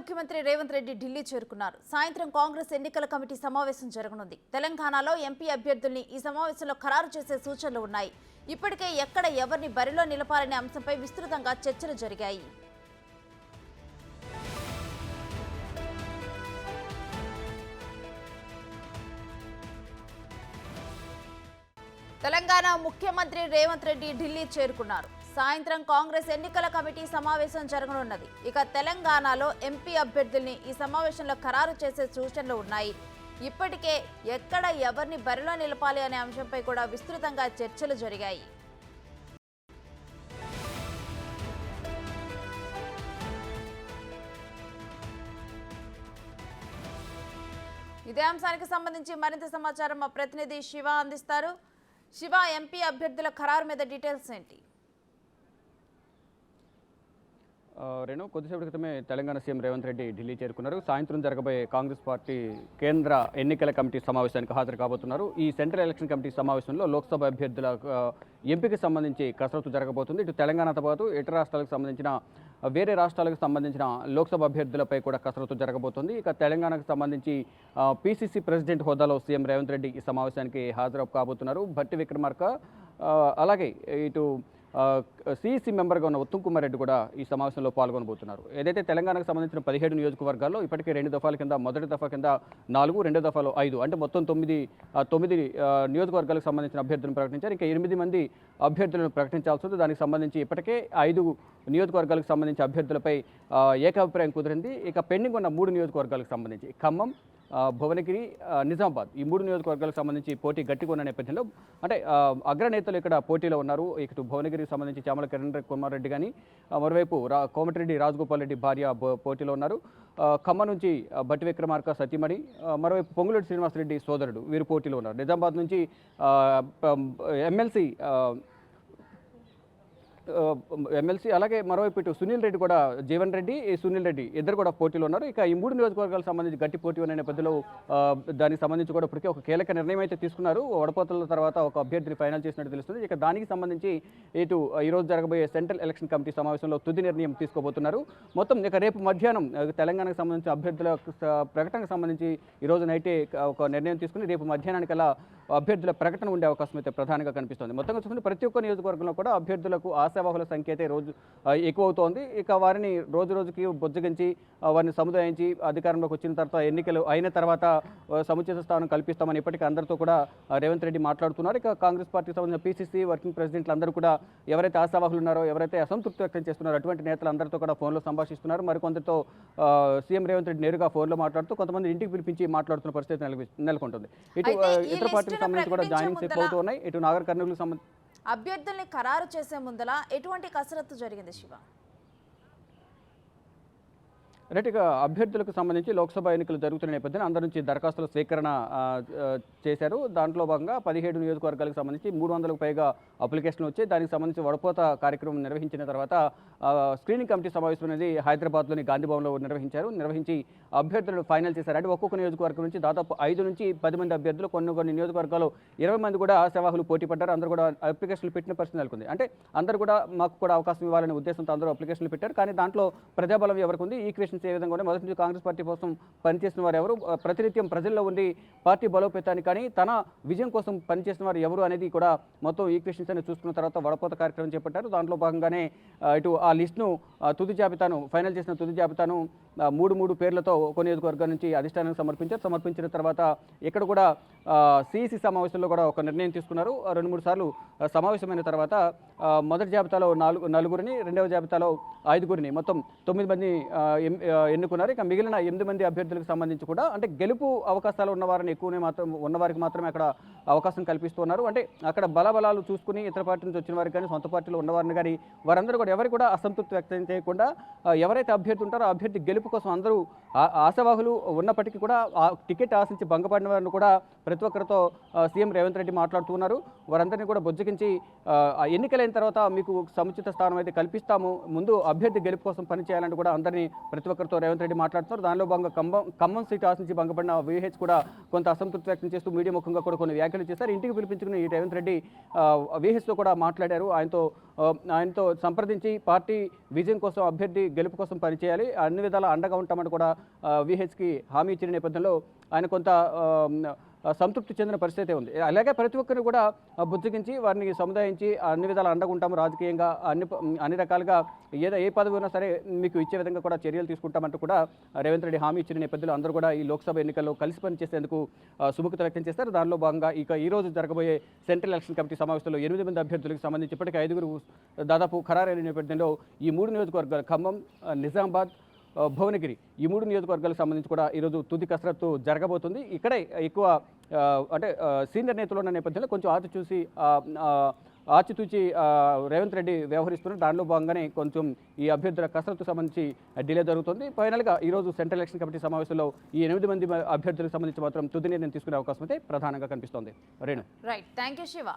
ముఖ్యమంత్రి రేవంత్ రెడ్డి ఢిల్లీ చేరుకున్నారు. సాయంత్రం కాంగ్రెస్ ఎన్నికల కమిటీ సమావేశం జరగనుంది. తెలంగాణలో ఎంపీ అభ్యర్థుల్ని ఈ సమావేశంలో ఖరారు చేసే సూచనలు ఉన్నాయి. ఇప్పటికే ఎక్కడ ఎవరిని బరిలో నిలపాలనే అంశంపై విస్తృతంగా చర్చలు జరిగాయి. తెలంగాణ ముఖ్యమంత్రి రేవంత్ రెడ్డి ఢిల్లీ చేరుకున్నారు. సాయంత్రం కాంగ్రెస్ ఎన్నికల కమిటీ సమావేశం జరగనున్నది. ఇక తెలంగాణలో ఎంపీ అభ్యర్థుల్ని ఈ సమావేశంలో ఖరారు చేసే సూచనలు ఉన్నాయి. ఇప్పటికే ఎక్కడ ఎవరిని బరిలో నిలపాలి అనే అంశంపై కూడా విస్తృతంగా చర్చలు జరిగాయి. ఇదే అంశానికి సంబంధించి మరింత సమాచారం మా ప్రతినిధి శివ అందిస్తారు. శివ, ఎంపీ అభ్యర్థుల ఖరారు మీద డీటెయిల్స్ ఏంటి? రేణు, కొద్దిసేపటి క్రితమే తెలంగాణ సీఎం రేవంత్ రెడ్డి ఢిల్లీ చేరుకున్నారు. సాయంత్రం జరగబోయే కాంగ్రెస్ పార్టీ కేంద్ర ఎన్నికల కమిటీ సమావేశానికి హాజరు కాబోతున్నారు. ఈ సెంట్రల్ ఎలక్షన్ కమిటీ సమావేశంలో లోక్సభ అభ్యర్థుల ఎంపికకు సంబంధించి కసరత్తు జరగబోతుంది. ఇటు తెలంగాణతో పాటు ఇతర రాష్ట్రాలకు సంబంధించిన వేరే రాష్ట్రాలకు సంబంధించిన లోక్సభ అభ్యర్థులపై కూడా కసరత్తు జరగబోతుంది. ఇక తెలంగాణకు సంబంధించి పీసీసీ ప్రెసిడెంట్ హోదాలో సీఎం రేవంత్ రెడ్డి ఈ సమావేశానికి హాజరు కాబోతున్నారు. భట్టి విక్రమార్క అలాగే ఇటు సిఈసి మెంబర్గా ఉన్న ఉత్తమ్ కుమార్ రెడ్డి కూడా ఈ సమావేశంలో పాల్గొనబోతున్నారు. ఏదైతే తెలంగాణకు సంబంధించిన 17 నియోజకవర్గాల్లో ఇప్పటికే 2 దఫాల కింద మొదటి దఫా కింద 4, రెండో దఫాలో 5 అంటే మొత్తం 9 నియోజకవర్గాలకు సంబంధించిన అభ్యర్థులను ప్రకటించారు. ఇంకా 8 మంది అభ్యర్థులను ప్రకటించాల్సి ఉంది. దానికి సంబంధించి ఇప్పటికే 5 నియోజకవర్గాలకు సంబంధించి అభ్యర్థులపై ఏకాభిప్రాయం కుదిరింది. ఇక పెండింగ్ ఉన్న 3 నియోజకవర్గాలకు సంబంధించి ఖమ్మం, భువనగిరి, నిజామాబాద్ ఈ 3 నియోజకవర్గాలకు సంబంధించి పోటీ గట్టిగా ఉన్న నేపథ్యంలో అంటే అగ్రనేతలు ఇక్కడ పోటీలో ఉన్నారు. ఇటు భువనగిరికి సంబంధించి చామల కిరణ్ కుమార్ రెడ్డి కానీ, మరోవైపు కోమటిరెడ్డి రాజగోపాల్ రెడ్డి భార్య పోటీలో ఉన్నారు. ఖమ్మం నుంచి భట్టి విక్రమార్క సతీమణి, మరోవైపు పొంగులేటి శ్రీనివాసరెడ్డి సోదరుడు వీరు పోటీలో ఉన్నారు. నిజామాబాద్ నుంచి ఎమ్మెల్సీ అలాగే మరోవైపు ఇటు సునీల్ రెడ్డి కూడా, జీవన్ రెడ్డి, సునీల్ రెడ్డి ఇద్దరు కూడా పోటీలో ఉన్నారు. ఇక ఈ 3 నియోజకవర్గాలకు సంబంధించి గట్టి పోటీ ఉన్న నేపథ్యంలో దానికి సంబంధించి కూడా ఇప్పటికే ఒక కీలక నిర్ణయం అయితే తీసుకున్నారు. వడపోతల తర్వాత ఒక అభ్యర్థిని ఫైనల్ చేసినట్టు తెలుస్తుంది. ఇక దానికి సంబంధించి ఇటు ఈరోజు జరగబోయే సెంట్రల్ ఎలక్షన్ కమిటీ సమావేశంలో తుది నిర్ణయం తీసుకోబోతున్నారు. మొత్తం ఇక రేపు మధ్యాహ్నం తెలంగాణకు సంబంధించిన అభ్యర్థుల ప్రకటనకు సంబంధించి ఈరోజు నైటే ఒక నిర్ణయం తీసుకుని రేపు మధ్యాహ్నానికల్లా అభ్యర్థుల ప్రకటన ఉండే అవకాశం అయితే ప్రధానంగా కనిపిస్తుంది. మొత్తంగా చూసుకుంటే ప్రతి ఒక్క నియోజకవర్గంలో కూడా అభ్యర్థులకు ఆశావాహుల సంఖ్య అయితే రోజు ఎక్కువ అవుతోంది. ఇక వారిని రోజు రోజుకి బొజ్జగించి వారిని సముదాయించి అధికారంలోకి వచ్చిన తర్వాత ఎన్నికలు అయిన తర్వాత సముచిత స్థానం కల్పిస్తామని ఇప్పటికీ అందరితో కూడా రేవంత్ రెడ్డి మాట్లాడుతున్నారు. ఇక కాంగ్రెస్ పార్టీకి సంబంధించిన పీసీసీ వర్కింగ్ ప్రెసిడెంట్లు అందరూ కూడా ఎవరైతే ఆశావాహులు ఉన్నారో, ఎవరైతే అసంతృప్తి వ్యక్తం చేస్తున్నారో అటువంటి నేతలు అందరితో కూడా ఫోన్లో సంభాషిస్తున్నారు. మరికొందరితో సీఎం రేవంత్ రెడ్డి నేరుగా ఫోన్లో మాట్లాడుతూ కొంతమంది ఇంటికి పిలిపించి మాట్లాడుతున్న పరిస్థితి నెలకొంటుంది. ఇటు ఇతర పార్టీలకు సంబంధించి కూడా జాయినింగ్స్ ఎక్కువ అవుతున్నాయి. ఇటు నాగర్ కర్నూలుకు సంబంధించి అభ్యర్థుల్ని ఖరారు చేసే ముందల ఎటువంటి కసరత్తు జరిగింది శివ? రైట్గా అభ్యర్థులకు సంబంధించి లోక్సభ ఎన్నికలు జరుగుతున్న నేపథ్యంలో అందరి నుంచి దరఖాస్తుల స్వీకరణ చేశారు. దాంట్లో భాగంగా 17 నియోజకవర్గాలకు సంబంధించి 300కు పైగా అప్లికేషన్లు వచ్చాయి. దానికి సంబంధించి వడపోత కార్యక్రమం నిర్వహించిన తర్వాత స్క్రీనింగ్ కమిటీ సమావేశం అనేది హైదరాబాద్లోని గాంధీ భవన్లో నిర్వహించి అభ్యర్థులను ఫైనల్ చేశారు. అంటే ఒక్కొక్క నియోజకవర్గం నుంచి దాదాపు 5 నుంచి 10 మంది అభ్యర్థులు, కొన్ని నియోజకవర్గాలు 20 మంది కూడా ఆశావాహులు పోటీ పడ్డారు. అందరూ కూడా అప్లికేషన్లు పెట్టిన పరిస్థితి నెలకొంది. అంటే అందరూ కూడా మాకు కూడా అవకాశం ఇవ్వాలనే ఉద్దేశంతో అందరూ అప్లికేషన్లు పెట్టారు. కానీ దాంట్లో ప్రజాబలం ఎవరికి ఉంది, ఈక్వేషన్ ఏ విధంగా మొదటి నుంచి కాంగ్రెస్ పార్టీ కోసం పనిచేసిన వారు ఎవరు, ప్రతినిత్యం ప్రజల్లో ఉండి పార్టీ బలోపేతానికి కానీ తన విజయం కోసం పనిచేసిన వారు ఎవరు అనేది కూడా మొత్తం ఈక్వేషన్స్ అనేది చూసుకున్న తర్వాత వడపోత కార్యక్రమం చేపట్టారు. దాంట్లో భాగంగానే ఇటు ఆ లిస్టును ఫైనల్ చేసిన తుది జాబితాను 3 పేర్లతో ఒక నియోజకవర్గం నుంచి అధిష్టానానికి సమర్పించిన తర్వాత ఇక్కడ కూడా సిఈసి సమావేశంలో కూడా ఒక నిర్ణయం తీసుకున్నారు. 2-3 సార్లు సమావేశమైన తర్వాత మొదటి జాబితాలో 4 రెండవ జాబితాలో 5 మొత్తం 9 మంది ఎన్నుకున్నారు. ఇక మిగిలిన 8 మంది అభ్యర్థులకు సంబంధించి కూడా అంటే గెలుపు అవకాశాలు ఉన్నవారిని ఉన్నవారికి మాత్రమే అక్కడ అవకాశం కల్పిస్తున్నారు. అంటే అక్కడ బలబలాలు చూసుకుని ఇతర పార్టీ నుంచి వచ్చిన వారికి కానీ, సొంత పార్టీలో ఉన్నవారిని కానీ వారందరూ కూడా ఎవరికి కూడా అసంతృప్తి వ్యక్తం చేయకుండా ఎవరైతే అభ్యర్థి ఉంటారో ఆ అభ్యర్థి గెలుపు కోసం అందరూ ఆశావాహులు ఉన్నప్పటికీ కూడా ఆ టికెట్ ఆశించి భంగపడిన వారిని కూడా ప్రతి ఒక్కరితో సీఎం రేవంత్ రెడ్డి మాట్లాడుతున్నారు. వారందరినీ కూడా బొజ్జగించి ఎన్నికలైన తర్వాత మీకు సముచిత స్థానం అయితే కల్పిస్తాము, ముందు అభ్యర్థి గెలుపు కోసం పనిచేయాలంటూ కూడా అందరినీ ప్రతి ఒక్కరితో రేవంత్ రెడ్డి మాట్లాడుతున్నారు. దానిలో భాగంగా ఖమ్మం సీట్ ఆశించి భంగపడిన VH కూడా కొంత అసంతృప్తి వ్యక్తం చేస్తూ మీడియా ముఖంగా కూడా కొన్ని వ్యాఖ్యలు చేశారు. ఇంటికి పిలిపించుకుని ఈ రేవంత్ రెడ్డి VHతో కూడా మాట్లాడారు. ఆయనతో ఆయనతో సంప్రదించి పార్టీ విజయం కోసం అభ్యర్థి గెలుపు కోసం పనిచేయాలి, అన్ని విధాలా అండగా ఉంటామని కూడా విహెచ్కి హామీ ఇచ్చిన నేపథ్యంలో ఆయన కొంత సంతృప్తి చెందిన పరిస్థితి ఉంది. అలాగే ప్రతి ఒక్కరిని కూడా బుజ్జగించి వారిని సముదాయించి అన్ని విధాలు అండగుంటాము, రాజకీయంగా అన్ని రకాలుగా ఏ పదవి ఉన్నా సరే మీకు ఇచ్చే విధంగా కూడా చర్యలు తీసుకుంటామంటూ కూడా రేవంత్ రెడ్డి హామీ ఇచ్చిన నేపథ్యంలో అందరూ కూడా ఈ లోక్సభ ఎన్నికల్లో కలిసి పనిచేసేందుకు సుముఖత వ్యక్తం చేస్తారు. దానిలో భాగంగా ఈ రోజు జరగబోయే సెంట్రల్ ఎలక్షన్ కమిటీ సమావేశంలో 8 మంది అభ్యర్థులకు సంబంధించి ఇప్పటికే 5 దాదాపు ఖరారైన నేపథ్యంలో ఈ 3 నియోజకవర్గాలు ఖమ్మం, నిజామాబాద్, భువనగిరి ఈ 3 నియోజకవర్గాలకు సంబంధించి కూడా ఈరోజు తుది కసరత్తు జరగబోతుంది. ఇక్కడే ఎక్కువ అంటే సీనియర్ నేతలు ఉన్న నేపథ్యంలో కొంచెం ఆచితూచి రేవంత్ రెడ్డి వ్యవహరిస్తున్నారు. దానిలో భాగంగానే కొంచెం ఈ అభ్యర్థుల కసరత్తు సంబంధించి డిలే జరుగుతుంది. ఫైనల్గా ఈరోజు సెంట్రల్ ఎలక్షన్ కమిటీ సమావేశంలో ఈ 8 మంది అభ్యర్థులకు సంబంధించి మాత్రం తుది నిర్ణయం తీసుకునే అవకాశం అయితే ప్రధానంగా కనిపిస్తోంది. Renu. Right, thank you Shiva.